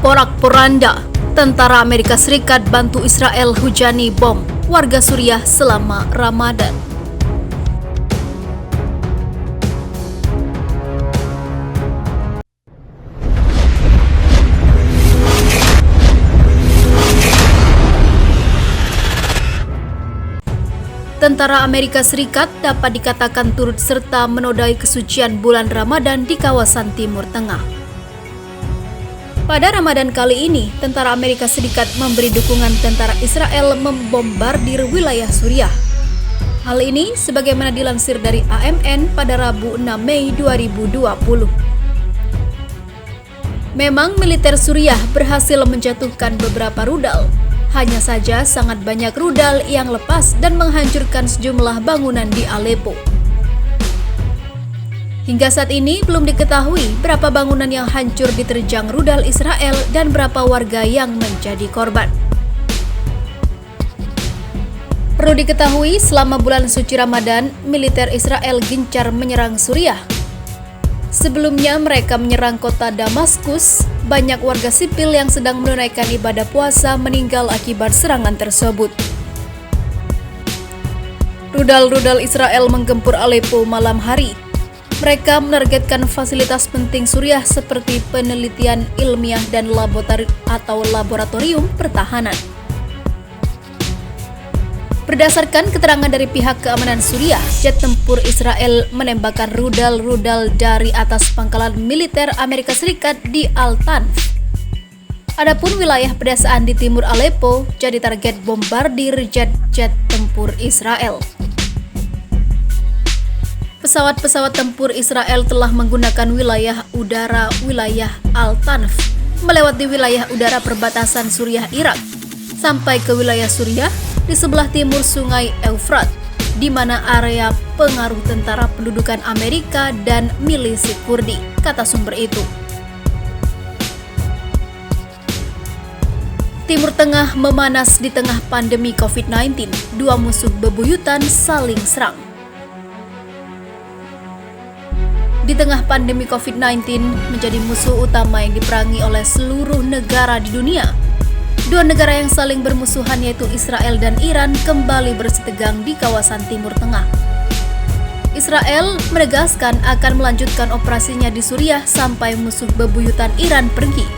Porak-poranda, tentara Amerika Serikat bantu Israel hujani bom warga Suriah selama Ramadan. Tentara Amerika Serikat dapat dikatakan turut serta menodai kesucian bulan Ramadan di kawasan Timur Tengah. Pada Ramadan kali ini, tentara Amerika Serikat memberi dukungan tentara Israel membombardir wilayah Suriah. Hal ini sebagaimana dilansir dari AMN pada Rabu 6 Mei 2020. Memang militer Suriah berhasil menjatuhkan beberapa rudal. Hanya saja sangat banyak rudal yang lepas dan menghancurkan sejumlah bangunan di Aleppo. Hingga saat ini belum diketahui berapa bangunan yang hancur diterjang rudal Israel dan berapa warga yang menjadi korban. Perlu diketahui, selama bulan suci Ramadan, militer Israel gencar menyerang Suriah. Sebelumnya mereka menyerang kota Damaskus. Banyak warga sipil yang sedang menunaikan ibadah puasa meninggal akibat serangan tersebut. Rudal-rudal Israel menggempur Aleppo malam hari. Mereka menargetkan fasilitas penting Suriah seperti penelitian ilmiah dan laboratorium pertahanan. Berdasarkan keterangan dari pihak keamanan Suriah, jet tempur Israel menembakkan rudal-rudal dari atas pangkalan militer Amerika Serikat di Al-Tanf. Adapun wilayah pedesaan di timur Aleppo jadi target bombardir jet-jet tempur Israel. Pesawat-pesawat tempur Israel telah menggunakan wilayah udara Al-Tanf melewati wilayah udara perbatasan Suriah-Irak sampai ke wilayah Suriah di sebelah timur Sungai Eufrat, di mana area pengaruh tentara pendudukan Amerika dan milisi Kurdi, kata sumber itu. Timur Tengah memanas di tengah pandemi COVID-19, dua musuh bebuyutan saling serang. Di tengah pandemi COVID-19 menjadi musuh utama yang diperangi oleh seluruh negara di dunia. Dua negara yang saling bermusuhan yaitu Israel dan Iran kembali bersitegang di kawasan Timur Tengah. Israel menegaskan akan melanjutkan operasinya di Suriah sampai musuh bebuyutan Iran pergi.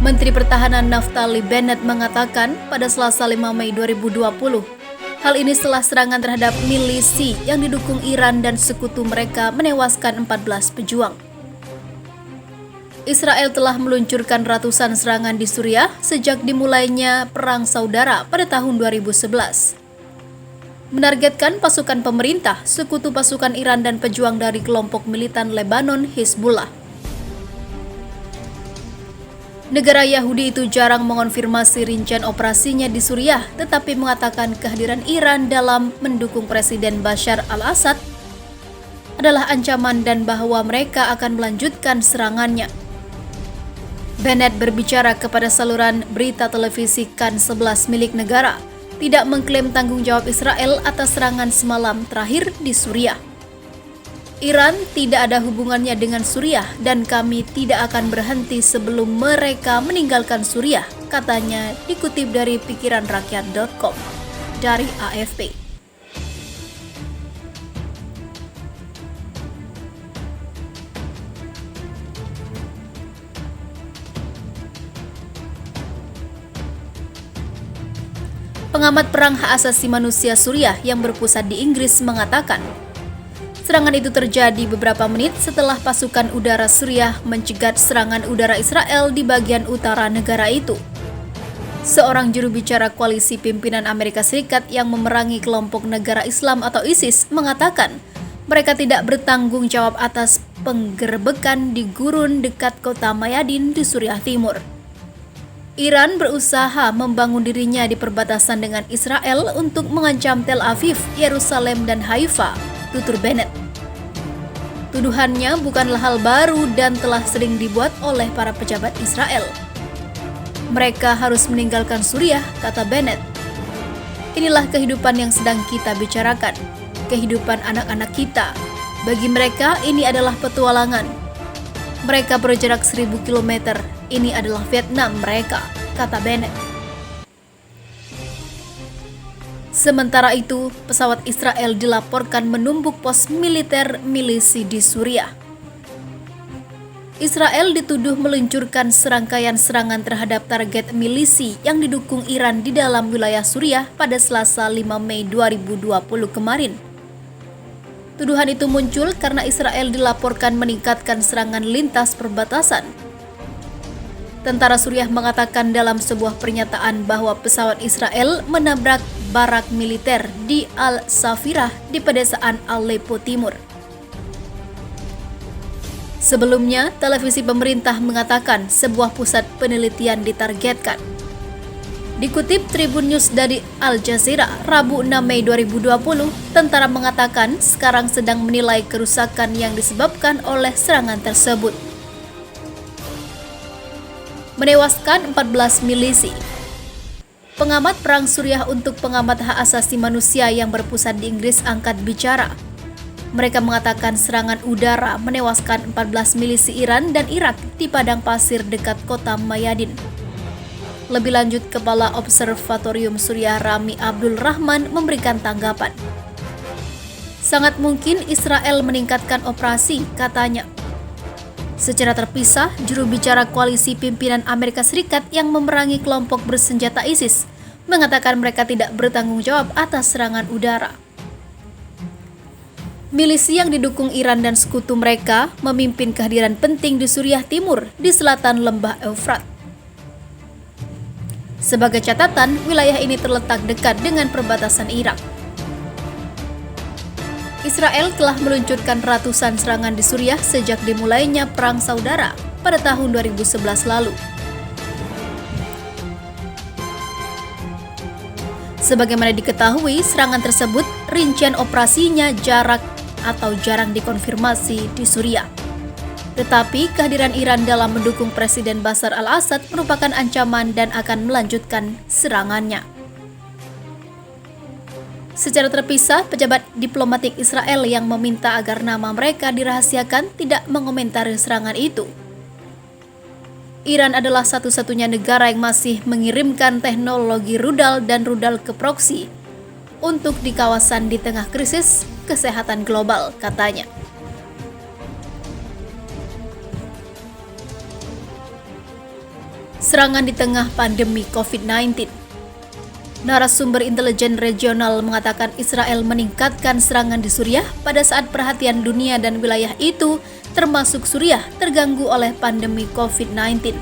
Menteri Pertahanan Naftali Bennett mengatakan pada Selasa 5 Mei 2020, hal ini setelah serangan terhadap milisi yang didukung Iran dan sekutu mereka menewaskan 14 pejuang. Israel telah meluncurkan ratusan serangan di Suriah sejak dimulainya Perang Saudara pada tahun 2011. Menargetkan pasukan pemerintah, sekutu pasukan Iran dan pejuang dari kelompok militan Lebanon Hizbullah. Negara Yahudi itu jarang mengonfirmasi rincian operasinya di Suriah, tetapi mengatakan kehadiran Iran dalam mendukung Presiden Bashar al-Assad adalah ancaman dan bahwa mereka akan melanjutkan serangannya. Bennett berbicara kepada saluran berita televisi Kan 11 milik negara, tidak mengklaim tanggung jawab Israel atas serangan semalam terakhir di Suriah. Iran tidak ada hubungannya dengan Suriah dan kami tidak akan berhenti sebelum mereka meninggalkan Suriah, katanya dikutip dari pikiranrakyat.com dari AFP. Pengamat perang hak asasi manusia Suriah yang berpusat di Inggris mengatakan, serangan itu terjadi beberapa menit setelah pasukan udara Suriah mencegat serangan udara Israel di bagian utara negara itu. Seorang juru bicara koalisi pimpinan Amerika Serikat yang memerangi kelompok negara Islam atau ISIS mengatakan mereka tidak bertanggung jawab atas penggerbekan di gurun dekat kota Mayadin di Suriah Timur. Iran berusaha membangun dirinya di perbatasan dengan Israel untuk mengancam Tel Aviv, Yerusalem, dan Haifa, tutur Bennett. Tuduhannya bukanlah hal baru dan telah sering dibuat oleh para pejabat Israel. Mereka harus meninggalkan Suriah, kata Bennett. Inilah kehidupan yang sedang kita bicarakan, kehidupan anak-anak kita. Bagi mereka ini adalah petualangan. Mereka berjarak 1000 km. Ini adalah Vietnam mereka, kata Bennett. Sementara itu, pesawat Israel dilaporkan menumbuk pos militer milisi di Suriah. Israel dituduh meluncurkan serangkaian serangan terhadap target milisi yang didukung Iran di dalam wilayah Suriah pada Selasa 5 Mei 2020 kemarin. Tuduhan itu muncul karena Israel dilaporkan meningkatkan serangan lintas perbatasan. Tentara Suriah mengatakan dalam sebuah pernyataan bahwa pesawat Israel menabrak barak militer di Al-Safirah di pedesaan Aleppo Timur. Sebelumnya, televisi pemerintah mengatakan sebuah pusat penelitian ditargetkan. Dikutip Tribun News dari Al Jazeera, Rabu 6 Mei 2020, tentara mengatakan sekarang sedang menilai kerusakan yang disebabkan oleh serangan tersebut. Menewaskan 14 milisi. Pengamat perang Suriah untuk pengamat hak asasi manusia yang berpusat di Inggris angkat bicara. Mereka mengatakan serangan udara menewaskan 14 milisi Iran dan Irak di padang pasir dekat kota Mayadin. Lebih lanjut, Kepala Observatorium Suriah Rami Abdul Rahman memberikan tanggapan. Sangat mungkin Israel meningkatkan operasi, katanya. Secara terpisah, juru bicara koalisi pimpinan Amerika Serikat yang memerangi kelompok bersenjata ISIS mengatakan mereka tidak bertanggung jawab atas serangan udara. Milisi yang didukung Iran dan sekutu mereka memimpin kehadiran penting di Suriah Timur di selatan lembah Eufrat. Sebagai catatan, wilayah ini terletak dekat dengan perbatasan Irak. Israel telah meluncurkan ratusan serangan di Suriah sejak dimulainya Perang Saudara pada tahun 2011 lalu. Sebagaimana diketahui, serangan tersebut rincian operasinya jarang dikonfirmasi di Suriah. Tetapi kehadiran Iran dalam mendukung Presiden Bashar al-Assad merupakan ancaman dan akan melanjutkan serangannya. Secara terpisah, pejabat diplomatik Israel yang meminta agar nama mereka dirahasiakan tidak mengomentari serangan itu. Iran adalah satu-satunya negara yang masih mengirimkan teknologi rudal dan rudal ke proksi untuk di kawasan di tengah krisis kesehatan global, katanya. Serangan di tengah pandemi COVID-19. Narasumber intelijen regional mengatakan Israel meningkatkan serangan di Suriah pada saat perhatian dunia dan wilayah itu, termasuk Suriah, terganggu oleh pandemi COVID-19.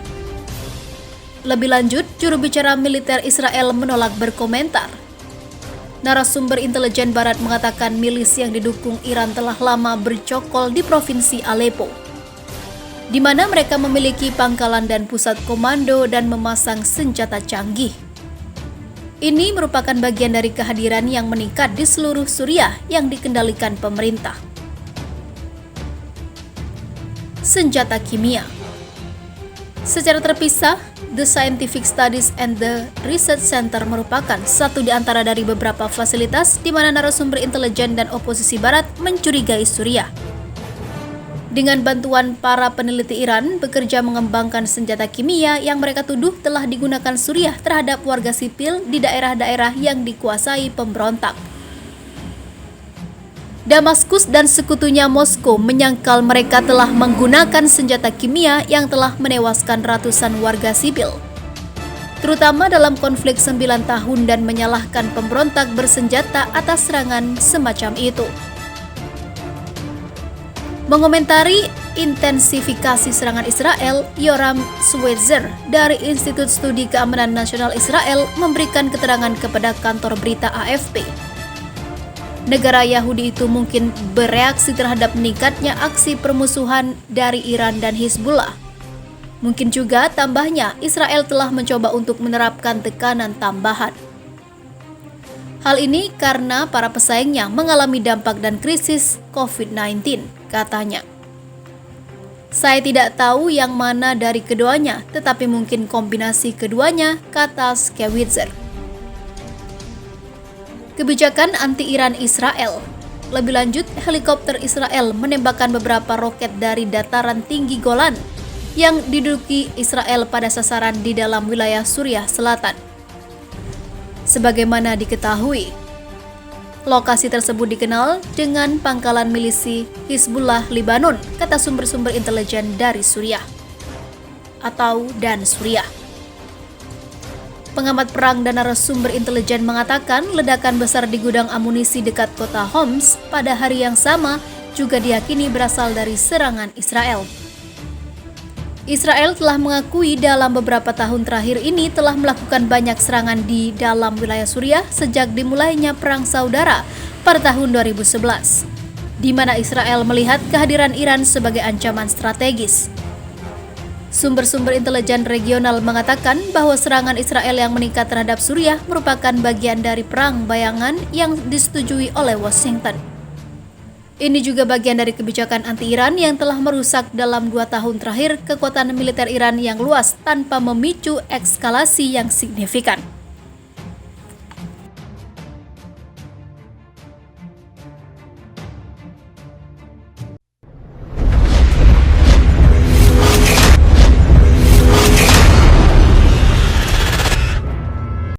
Lebih lanjut, juru bicara militer Israel menolak berkomentar. Narasumber intelijen Barat mengatakan milisi yang didukung Iran telah lama bercokol di provinsi Aleppo, di mana mereka memiliki pangkalan dan pusat komando dan memasang senjata canggih. Ini merupakan bagian dari kehadiran yang meningkat di seluruh Suriah yang dikendalikan pemerintah. Senjata kimia. Secara terpisah, The Scientific Studies and the Research Center merupakan satu di antara dari beberapa fasilitas di mana narasumber intelijen dan oposisi Barat mencurigai Suriah. Dengan bantuan para peneliti Iran bekerja mengembangkan senjata kimia yang mereka tuduh telah digunakan Suriah terhadap warga sipil di daerah-daerah yang dikuasai pemberontak. Damaskus dan sekutunya Moskow menyangkal mereka telah menggunakan senjata kimia yang telah menewaskan ratusan warga sipil, terutama dalam konflik 9 tahun, dan menyalahkan pemberontak bersenjata atas serangan semacam itu. Mengomentari intensifikasi serangan Israel, Yoram Switzer dari Institut Studi Keamanan Nasional Israel memberikan keterangan kepada kantor berita AFP. Negara Yahudi itu mungkin bereaksi terhadap meningkatnya aksi permusuhan dari Iran dan Hizbullah. Mungkin juga tambahnya Israel telah mencoba untuk menerapkan tekanan tambahan. Hal ini karena para pesaingnya mengalami dampak dan krisis COVID-19, katanya. Saya tidak tahu yang mana dari keduanya, tetapi mungkin kombinasi keduanya, kata Switzer. Kebijakan anti-Iran Israel. Lebih lanjut, helikopter Israel menembakkan beberapa roket dari dataran tinggi Golan yang diduduki Israel pada sasaran di dalam wilayah Suriah Selatan. Sebagaimana diketahui, lokasi tersebut dikenal dengan pangkalan milisi Hizbullah Lebanon, kata sumber-sumber intelijen dari Suriah dan Suriah. Pengamat perang dan narasumber intelijen mengatakan ledakan besar di gudang amunisi dekat kota Homs pada hari yang sama juga diyakini berasal dari serangan Israel. Israel telah mengakui dalam beberapa tahun terakhir ini telah melakukan banyak serangan di dalam wilayah Suriah sejak dimulainya perang saudara pada tahun 2011, di mana Israel melihat kehadiran Iran sebagai ancaman strategis. Sumber-sumber intelijen regional mengatakan bahwa serangan Israel yang meningkat terhadap Suriah merupakan bagian dari perang bayangan yang disetujui oleh Washington. Ini juga bagian dari kebijakan anti-Iran yang telah merusak dalam 2 tahun terakhir kekuatan militer Iran yang luas tanpa memicu eskalasi yang signifikan.